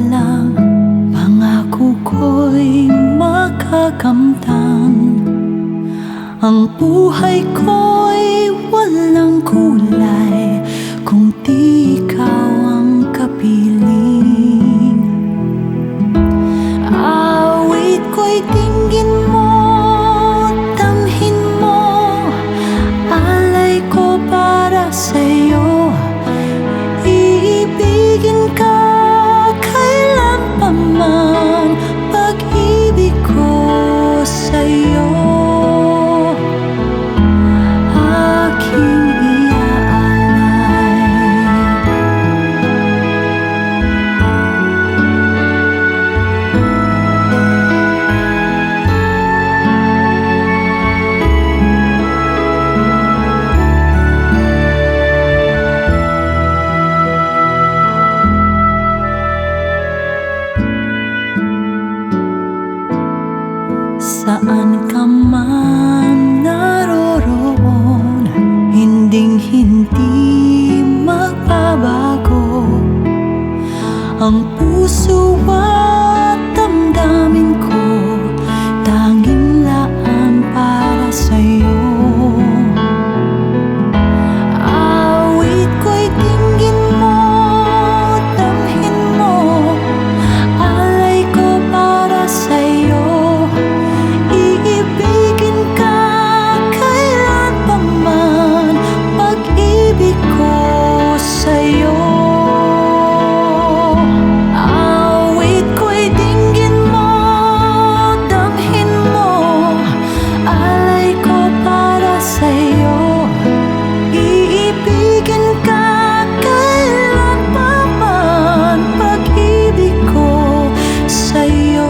lang, pangako ko'y makakamtan. Ang buhay ko'y walang kulay kung di ikaw ang kapiling. Awit ko'y dinggin mo, damhin mo, alay ko para sa'yo. Iibigin ka kailan pa man, pag-ibig ko sa'yo. Saan ka man naroroon, hinding-hindi magbabago ang puso at damdamin ko, tanging laan para sa'yo. Awit ko'y dinggin mo, damhin mo, alay ko para sa'yo. Iibigin ka kailan pa man, pag-ibig ko sa'yo. Awit ko'y dinggin mo, damhin mo, alay ko para sa'yo. Iibigin ka kailan pa man, pag-ibig ko sa'yo.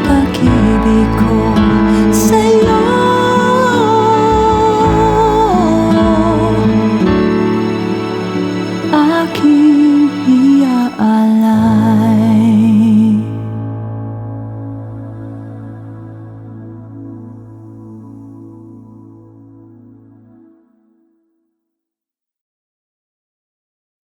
Pag-ibig ko